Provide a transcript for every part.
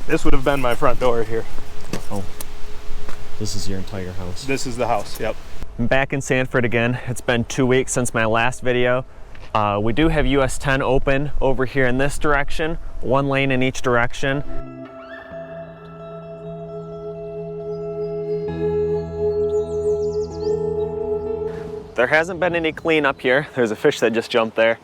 This would have been my front door here. Oh, this is your entire house. This is the house, yep. I'm back in Sanford again. It's been 2 weeks since my last video. We do have US 10 open over here in this direction, 1 lane in each direction. There hasn't been any cleanup here. There's a fish that just jumped there.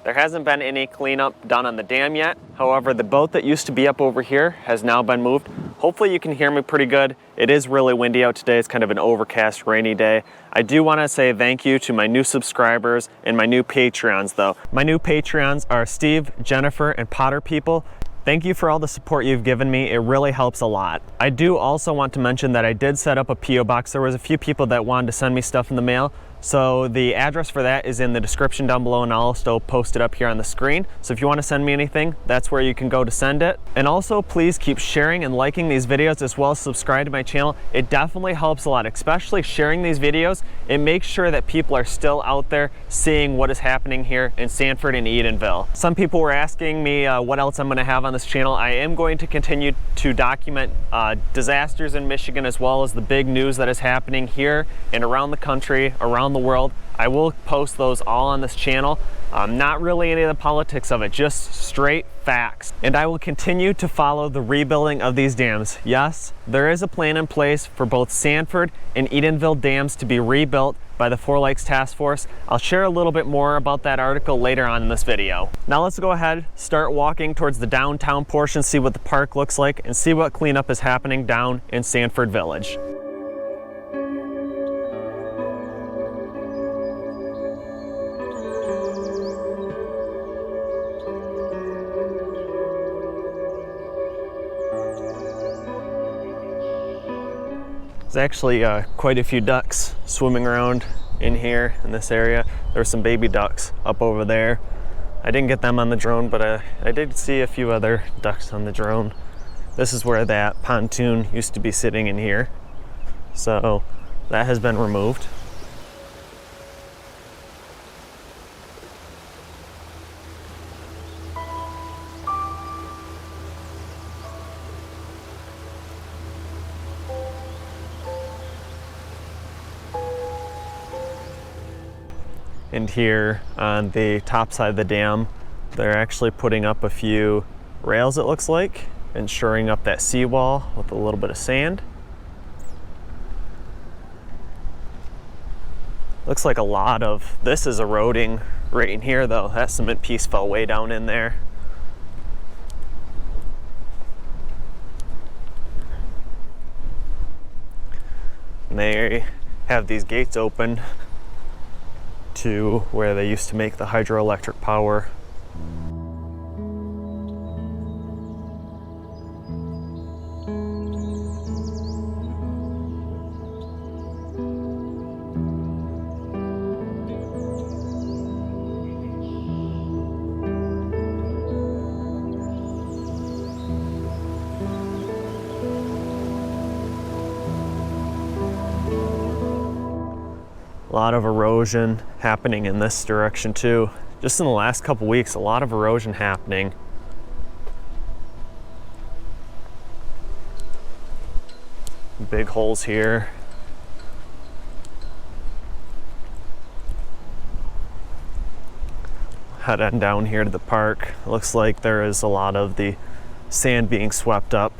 There hasn't been any cleanup done on the dam yet. However, the boat that used to be up over here has now been moved. Hopefully you can hear me pretty good. It is really windy out today. It's kind of an overcast, rainy day. I do want to say thank you to my new subscribers and my new Patreons though. My new Patreons are Steve, Jennifer, and Potter People. Thank you for all the support you've given me. It really helps a lot. I do also want to mention that I did set up a P.O. box. There was a few people that wanted to send me stuff in the mail. So the address for that is in the description down below, and I'll also post it up here on the screen. So if you want to send me anything, that's where you can go to send it. And also please keep sharing and liking these videos, as well as subscribe to my channel. It definitely helps a lot, especially sharing these videos. It makes sure that people are still out there seeing what is happening here in Sanford and Edenville. Some people were asking me what else I'm going to have on this channel. I am going to continue to document disasters in Michigan, as well as the big news that is happening here and around the country, around the world. I will post those all on this channel. Not really any of the politics of it, just straight facts. And I will continue to follow the rebuilding of these dams. Yes, there is a plan in place for both Sanford and Edenville dams to be rebuilt by the Four Lakes Task Force. I'll share a little bit more about that article later on in this video. Now let's go ahead, start walking towards the downtown portion, see what the park looks like, and see what cleanup is happening down in Sanford Village. There's actually quite a few ducks swimming around in here in this area. There's some baby ducks up over there. I didn't get them on the drone, but I did see a few other ducks on the drone. This is where that pontoon used to be sitting in here. So that has been removed. And here on the top side of the dam, they're actually putting up a few rails, it looks like, and shoring up that seawall with a little bit of sand. Looks like a lot of this is eroding right in here though. That cement piece fell way down in there. And they have these gates open to where they used to make the hydroelectric power. A lot of erosion happening in this direction too. Just in the last couple weeks, a lot of erosion happening. Big holes here. Head on down here to the park. Looks like there is a lot of the sand being swept up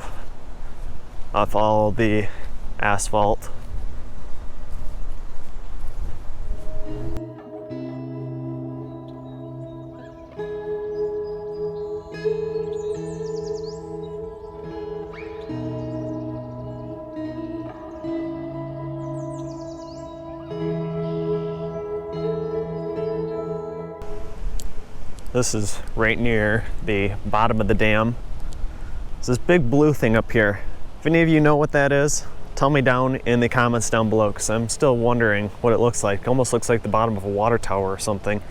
off all the asphalt. This is right near the bottom of the dam. There's this big blue thing up here. If any of you know what that is, tell me down in the comments down below, because I'm still wondering what it looks like. It almost looks like the bottom of a water tower or something.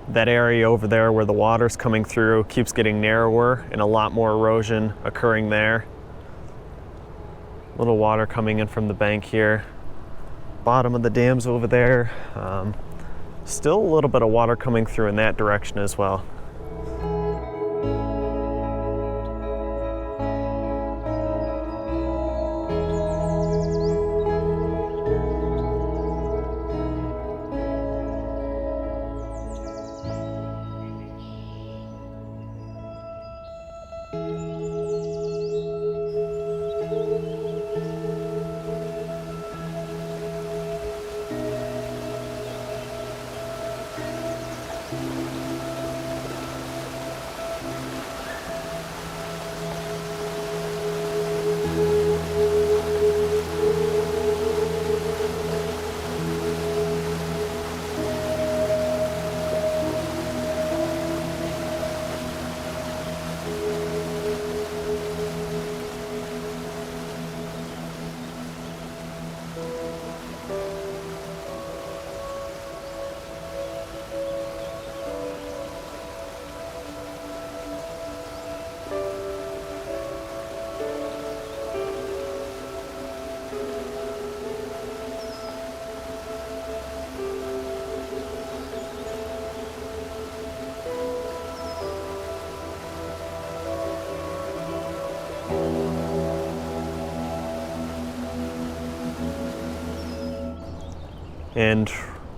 That area over there where the water's coming through keeps getting narrower and a lot more erosion occurring there. Little water coming in from the bank here. Bottom of the dam's over there. Still a little bit of water coming through in that direction as well. And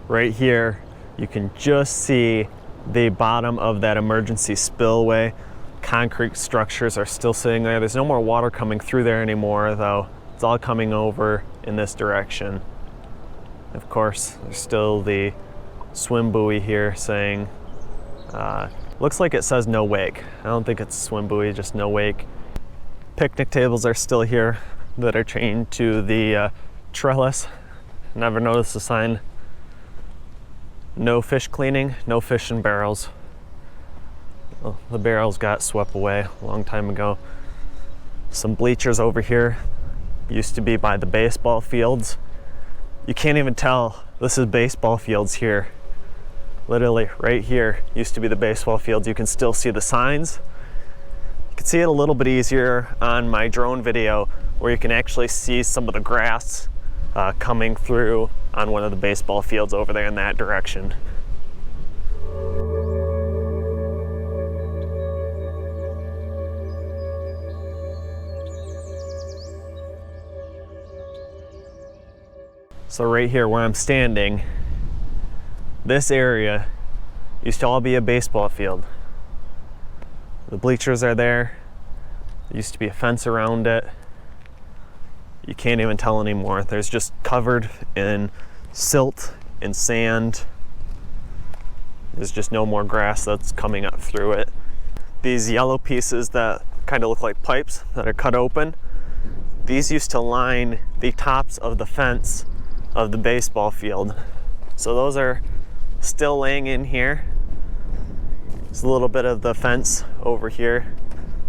right here, you can just see the bottom of that emergency spillway. Concrete structures are still sitting there. There's no more water coming through there anymore, though. It's all coming over in this direction. Of course, there's still the swim buoy here saying, looks like it says no wake. I don't think it's a swim buoy, just no wake. Picnic tables are still here that are chained to the trellis. Never noticed the sign. No fish cleaning, no fish in barrels. Well, the barrels got swept away a long time ago. Some bleachers over here. Used to be by the baseball fields. You can't even tell this is baseball fields here. Literally right here used to be the baseball fields. You can still see the signs. You can see it a little bit easier on my drone video where you can actually see some of the grass coming through on one of the baseball fields over there in that direction. So right here where I'm standing, this area used to all be a baseball field. The bleachers are there. There used to be a fence around it. You can't even tell anymore. There's just covered in silt and sand. There's just no more grass that's coming up through it. These yellow pieces that kind of look like pipes that are cut open, these used to line the tops of the fence of the baseball field. So those are still laying in here. There's a little bit of the fence over here.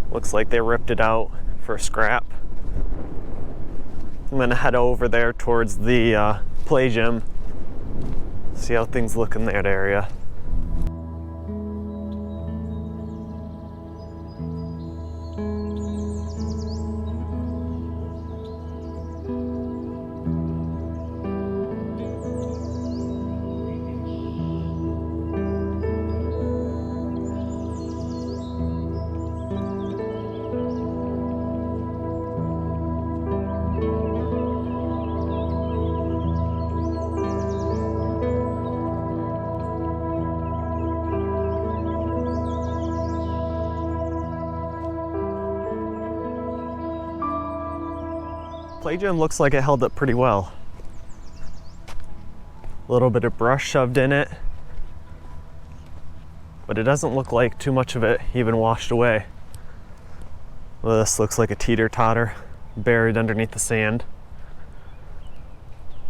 Looks like they ripped it out for scrap. I'm gonna head over there towards the play gym, see how things look in that area. Play gym looks like it held up pretty well. A little bit of brush shoved in it, but it doesn't look like too much of it even washed away. Well, this looks like a teeter-totter buried underneath the sand.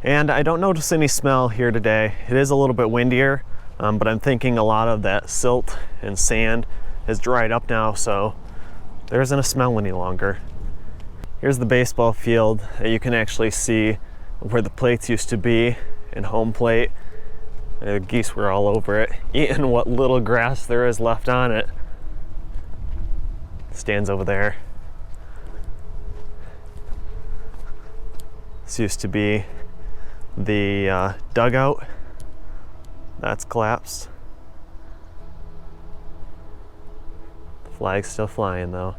And I don't notice any smell here today. It is a little bit windier, but I'm thinking a lot of that silt and sand has dried up now, so there isn't a smell any longer. Here's the baseball field. You can actually see where the plates used to be and home plate. The geese were all over it, eating what little grass there is left on it. Stands over there. This used to be the dugout. That's collapsed. The flag's still flying though.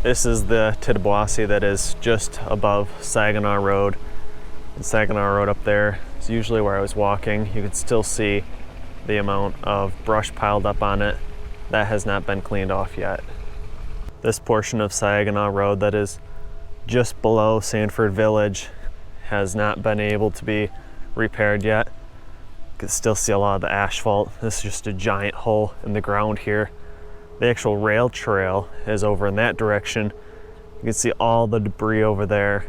This is the Tittabawassee that is just above Saginaw Road. And Saginaw Road up there is usually where I was walking. You can still see the amount of brush piled up on it that has not been cleaned off yet. This portion of Saginaw Road that is just below Sanford Village has not been able to be repaired yet. You can still see a lot of the asphalt. This is just a giant hole in the ground here. The actual rail trail is over in that direction. You can see all the debris over there.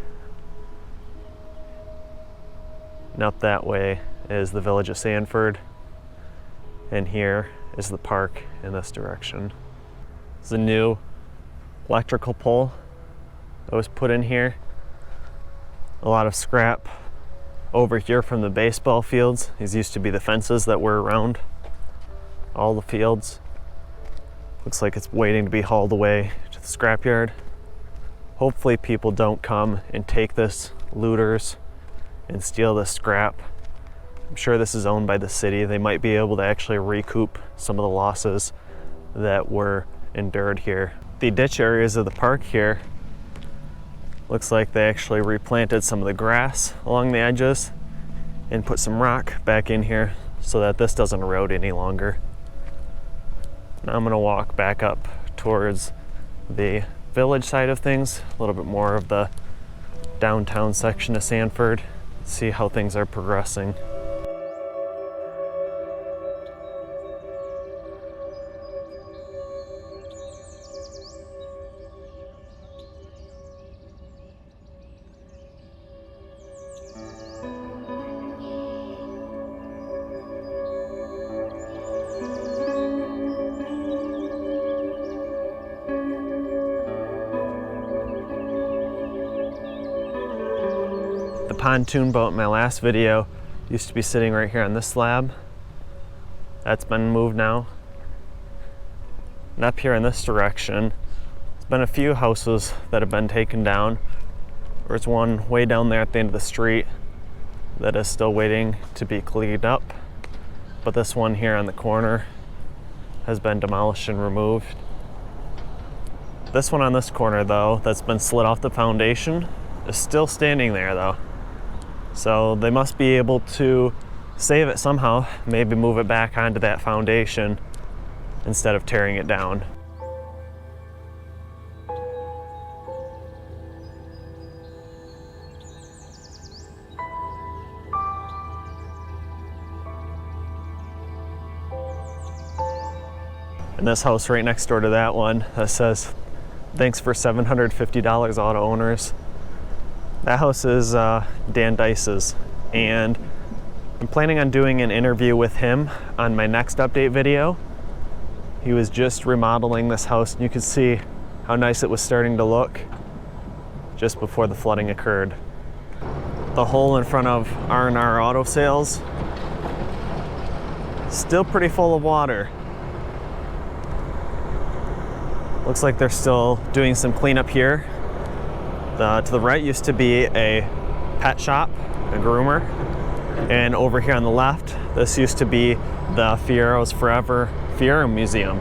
And up that way is the village of Sanford. And here is the park in this direction. There's a new electrical pole that was put in here. A lot of scrap over here from the baseball fields. These used to be the fences that were around all the fields. Looks like it's waiting to be hauled away to the scrapyard. Hopefully people don't come and take this, looters, and steal this scrap. I'm sure this is owned by the city. They might be able to actually recoup some of the losses that were endured here. The ditch areas of the park here, looks like they actually replanted some of the grass along the edges and put some rock back in here so that this doesn't erode any longer. Now I'm gonna walk back up towards the village side of things, a little bit more of the downtown section of Sanford, see how things are progressing. The pontoon boat in my last video used to be sitting right here on this slab. That's been moved now. And up here in this direction, there's been a few houses that have been taken down. There's one way down there at the end of the street that is still waiting to be cleaned up. But this one here on the corner has been demolished and removed. This one on this corner though, that's been slid off the foundation, is still standing there though. So they must be able to save it somehow, maybe move it back onto that foundation instead of tearing it down. And this house right next door to that one that says, "Thanks for $750 auto owners." That house is Dan Dice's, and I'm planning on doing an interview with him on my next update video. He was just remodeling this house, and you can see how nice it was starting to look just before the flooding occurred. The hole in front of R&R Auto Sales, still pretty full of water. Looks like they're still doing some cleanup here. To the right used to be a pet shop, a groomer. And over here on the left, this used to be the Fierro's Forever Fierro Museum.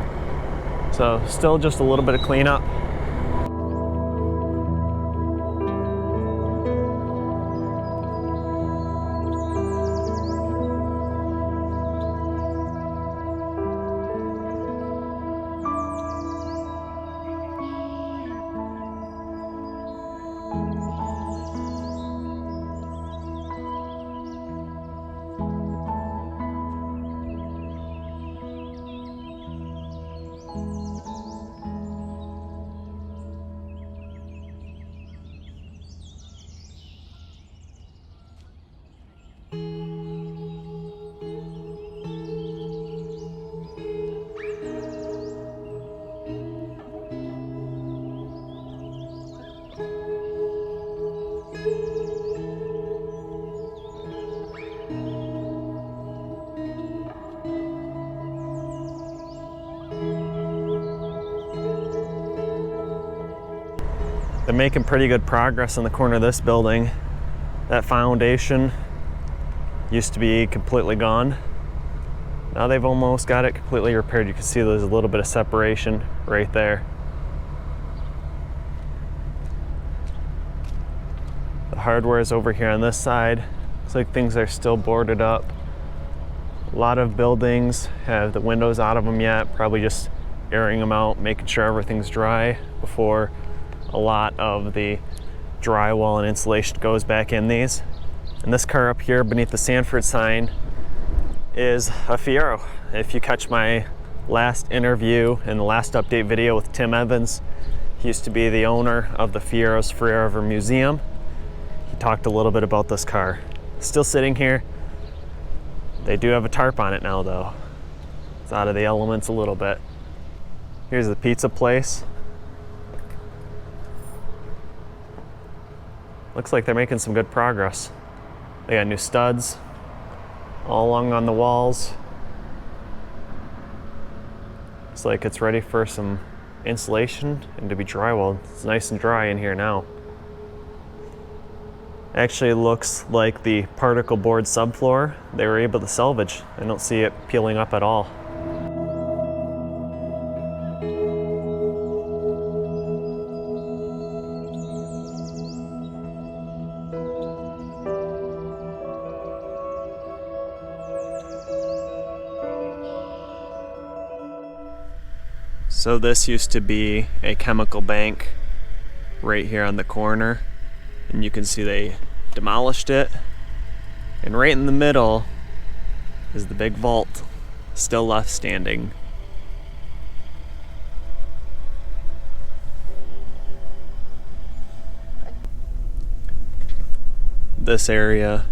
So still just a little bit of cleanup. They're making pretty good progress in the corner of this building. That foundation used to be completely gone. Now they've almost got it completely repaired. You can see there's a little bit of separation right there. The hardware is over here on this side. Looks like things are still boarded up. A lot of buildings have the windows out of them yet, probably just airing them out, making sure everything's dry before a lot of the drywall and insulation goes back in these. And this car up here beneath the Sanford sign is a Fiero. If you catch my last interview and the last update video with Tim Evans, he used to be the owner of the Fiero's Forever Museum. He talked a little bit about this car. Still sitting here. They do have a tarp on it now though. It's out of the elements a little bit. Here's the pizza place. Looks like they're making some good progress. They got new studs all along on the walls. Looks like it's ready for some insulation and to be drywalled. It's nice and dry in here now. Actually looks like the particle board subfloor they were able to salvage. I don't see it peeling up at all. So this used to be a chemical bank right here on the corner, and you can see they demolished it, and right in the middle is the big vault still left standing. This area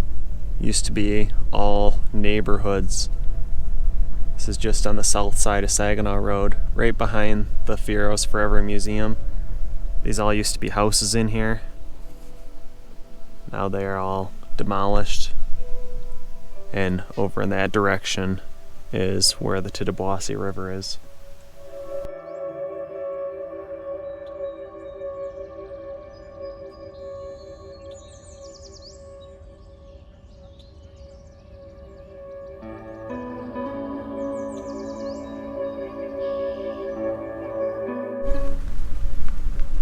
used to be all neighborhoods. This is just on the south side of Saginaw Road, right behind the Fiero's Forever Museum. These all used to be houses in here. Now they are all demolished. And over in that direction is where the Tittabawassee River is.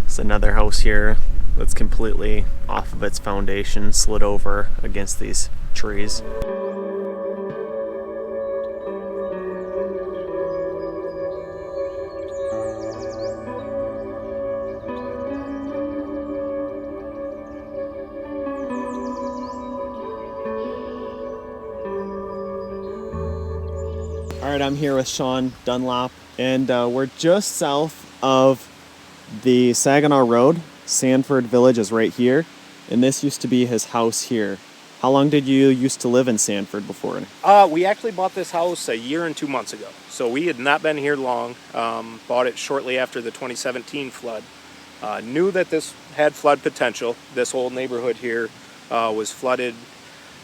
It's another house here that's completely off of its foundation, slid over against these trees. All right, I'm here with Sean Dunlop, and we're just south of the Saginaw Road. Sanford Village is right here, and this used to be his house here. How long did you used to live in Sanford before? We actually bought this house a year and 2 months ago. So we had not been here long. Bought it shortly after the 2017 flood. Knew that this had flood potential. This whole neighborhood here was flooded.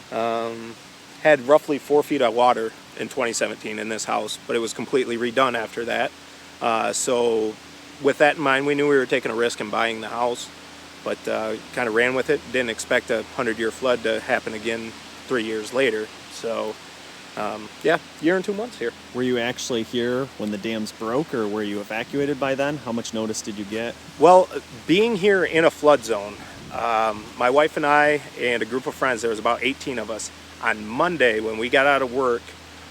Had roughly 4 feet of water in 2017 in this house, but it was completely redone after that. So with that in mind, we knew we were taking a risk in buying the house, but kind of ran with it. Didn't expect a 100-year flood to happen again 3 years later. So yeah, year and 2 months here. Were you actually here when the dams broke, or were you evacuated by then? How much notice did you get? Well, being here in a flood zone, my wife and I and a group of friends, there was about 18 of us, on Monday when we got out of work,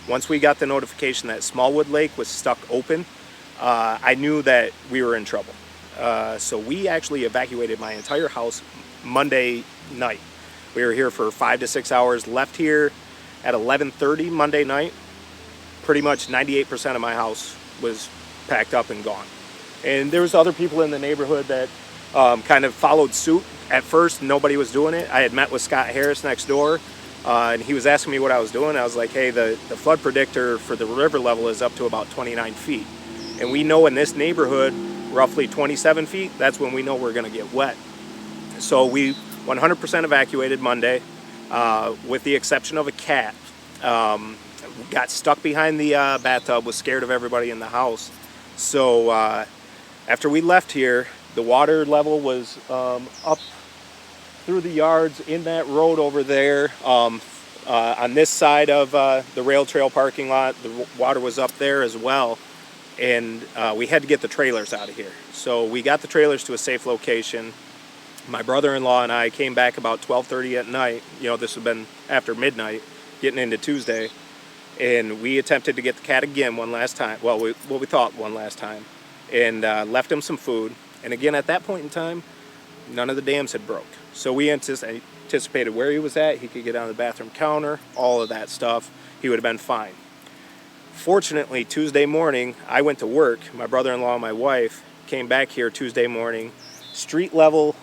once we got the notification that Smallwood Lake was stuck open, I knew that we were in trouble. So we actually evacuated my entire house Monday night. We were here for 5 to 6 hours, left here at 11:30 Monday night. Pretty much 98% of my house was packed up and gone. And there was other people in the neighborhood that kind of followed suit. At first, nobody was doing it. I had met with Scott Harris next door. and he was asking me what I was doing. I was like, hey, the flood predictor for the river level is up to about 29 feet. And we know in this neighborhood, roughly 27 feet, that's when we know we're gonna get wet. So we 100% evacuated Monday, with the exception of a cat. Got stuck behind the bathtub, was scared of everybody in the house. So after we left here, the water level was up through the yards in that road over there. On this side of the rail trail parking lot, the water was up there as well. And we had to get the trailers out of here. So we got the trailers to a safe location. My brother-in-law and I came back about 12:30 at night. You know, this would have been after midnight, getting into Tuesday. And we attempted to get the cat again one last time. Well, what we thought one last time. And left him some food. And again, at that point in time, none of the dams had broke. So we anticipated where he was at. He could get on the bathroom counter, all of that stuff. He would have been fine. Fortunately, Tuesday morning, I went to work. My brother-in-law and my wife came back here Tuesday morning. Street level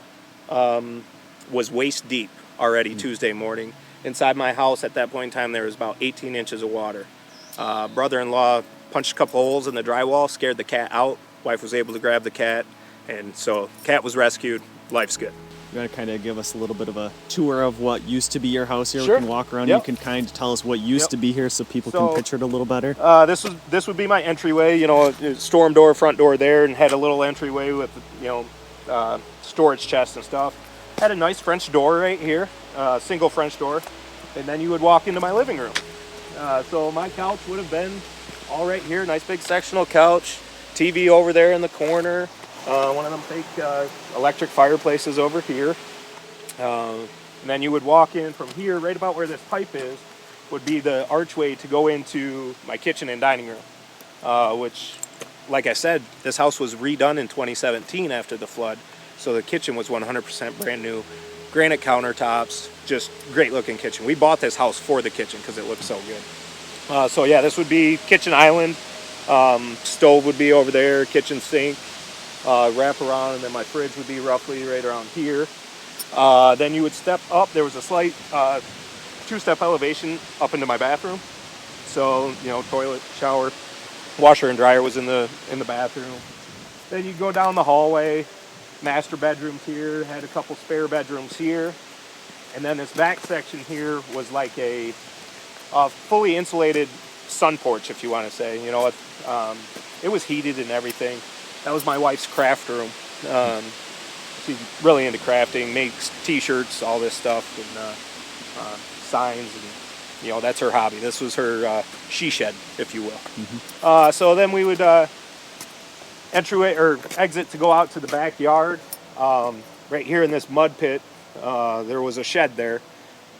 was waist deep already Tuesday morning. Inside my house at that point in time, there was about 18 inches of water. Brother-in-law punched a couple holes in the drywall, scared the cat out. Wife was able to grab the cat, and so cat was rescued. Life's good. You want to kind of give us a little bit of a tour of what used to be your house here? Sure. We can walk around. Yep. You can kind of tell us what used to be here so people So, can picture it a little better. This would be my entryway. You know, storm door, front door there, and had a little entryway with, you know, storage chests and stuff. Had a nice French door right here, single French door, and then you would walk into my living room. So my couch would have been all right here, nice big sectional couch, TV over there in the corner. One of them fake electric fireplaces over here. And then you would walk in from here, right about where this pipe is, would be the archway to go into my kitchen and dining room, which, like I said, this house was redone in 2017 after the flood. So the kitchen was 100% brand new, granite countertops, just great looking kitchen. We bought this house for the kitchen because it looked so good. So yeah, this would be kitchen island. Stove would be over there, kitchen sink. Wrap around, and then my fridge would be roughly right around here. Then you would step up. There was a slight two-step elevation up into my bathroom. So, you know, toilet, shower, washer and dryer was in the bathroom. Then you go down the hallway, master bedrooms here, had a couple spare bedrooms here. And then this back section here was like a fully insulated sun porch, if you want to say. You know, it was heated and everything. That was my wife's craft room. She's really into crafting, makes t-shirts, all this stuff, and signs, and you know, that's her hobby. This was her she shed, if you will. Mm-hmm. So then we would entryway or exit to go out to the backyard. Right here in this mud pit, there was a shed there.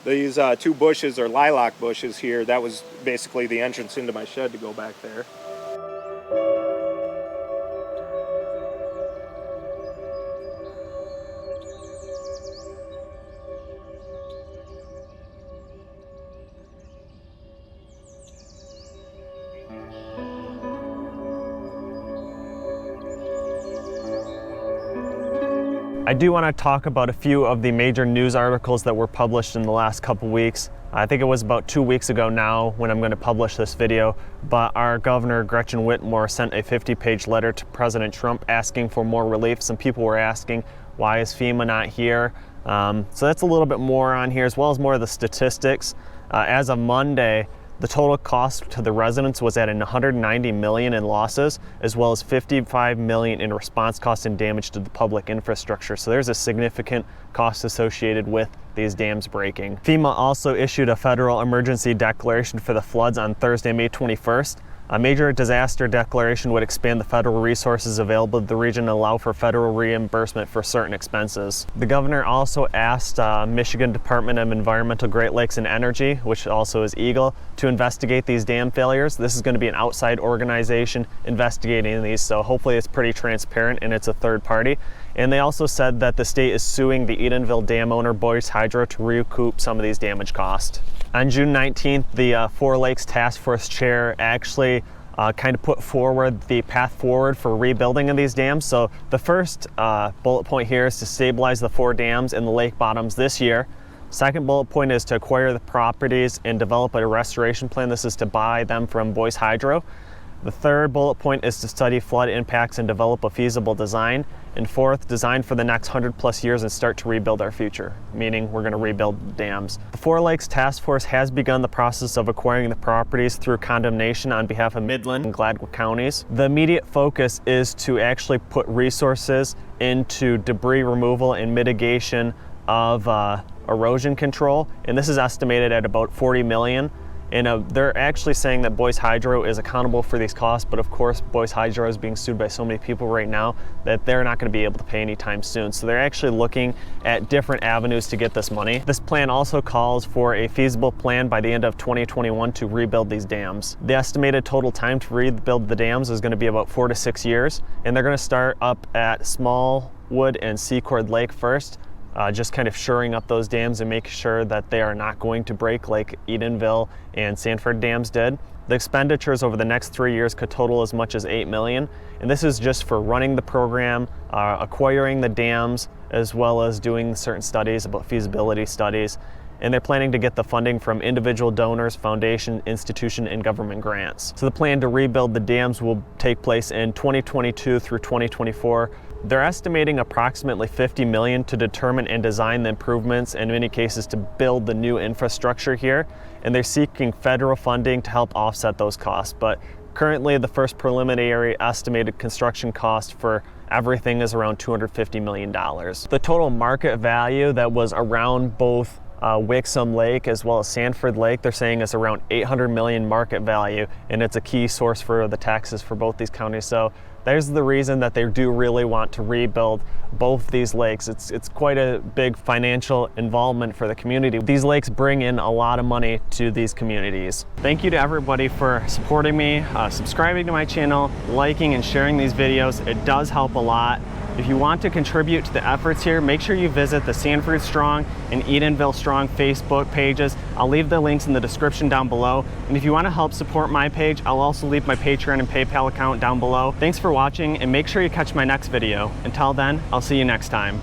These two bushes or lilac bushes here, that was basically the entrance into my shed to go back there. I do want to talk about a few of the major news articles that were published in the last couple weeks. I think it was about 2 weeks ago now when I'm going to publish this video, but our governor Gretchen Whitmer sent a 50-page letter to President Trump asking for more relief. Some people were asking, why is FEMA not here? So that's a little bit more on here, as well as more of the statistics. As of Monday, the total cost to the residents was at $190 million in losses, as well as $55 million in response costs and damage to the public infrastructure. So there's a significant cost associated with these dams breaking. FEMA also issued a federal emergency declaration for the floods on Thursday, May 21st. A major disaster declaration would expand the federal resources available to the region and allow for federal reimbursement for certain expenses. The governor also asked Michigan Department of Environmental, Great Lakes and Energy, which also is EGLE, to investigate these dam failures. This is going to be an outside organization investigating these, so hopefully it's pretty transparent and it's a third party. And they also said that the state is suing the Edenville dam owner, Boyce Hydro, to recoup some of these damage costs. On June 19th, the Four Lakes Task Force chair actually kind of put forward the path forward for rebuilding of these dams. So the first bullet point here is to stabilize the 4 dams in the lake bottoms this year. Second bullet point is to acquire the properties and develop a restoration plan. This is to buy them from Boise Hydro. The third bullet point is to study flood impacts and develop a feasible design. And fourth, design for the next 100+ years and start to rebuild our future, meaning we're going to rebuild dams. The Four Lakes Task Force has begun the process of acquiring the properties through condemnation on behalf of Midland and Gladwin counties. The immediate focus is to actually put resources into debris removal and mitigation of erosion control, and this is estimated at about $40 million. And they're actually saying that Boise Hydro is accountable for these costs, but of course Boise Hydro is being sued by so many people right now that they're not going to be able to pay anytime soon. So they're actually looking at different avenues to get this money. This plan also calls for a feasible plan by the end of 2021 to rebuild these dams. The estimated total time to rebuild the dams is going to be about 4 to 6 years, and they're going to start up at Smallwood and Secord Lake first. Just kind of shoring up those dams and making sure that they are not going to break like Edenville and Sanford dams did. The expenditures over the next 3 years could total as much as $8 million, and this is just for running the program, acquiring the dams, as well as doing certain studies about feasibility studies. And they're planning to get the funding from individual donors, foundation, institution, and government grants. So the plan to rebuild the dams will take place in 2022 through 2024. They're estimating approximately $50 million to determine and design the improvements, and in many cases to build the new infrastructure here. And they're seeking federal funding to help offset those costs. But currently the first preliminary estimated construction cost for everything is around $250 million. The total market value that was around both Wixom Lake as well as Sanford Lake, they're saying is around $800 million market value, and it's a key source for the taxes for both these counties. So there's the reason that they do really want to rebuild both these lakes. It's quite a big financial involvement for the community. These lakes bring in a lot of money to these communities. Thank you to everybody for supporting me, subscribing to my channel, liking and sharing these videos. It does help a lot. If you want to contribute to the efforts here, make sure you visit the Sanford Strong and Edenville Strong Facebook pages. I'll leave the links in the description down below. And if you want to help support my page, I'll also leave my Patreon and PayPal account down below. Thanks for watching, and make sure you catch my next video. Until then, I'll see you next time.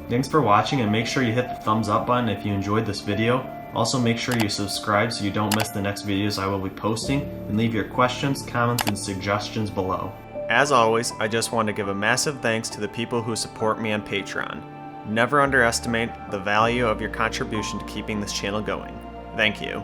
Thanks for watching, and make sure you hit the thumbs up button if you enjoyed this video. Also make sure you subscribe so you don't miss the next videos I will be posting, and leave your questions, comments, and suggestions below. As always, I just want to give a massive thanks to the people who support me on Patreon. Never underestimate the value of your contribution to keeping this channel going. Thank you.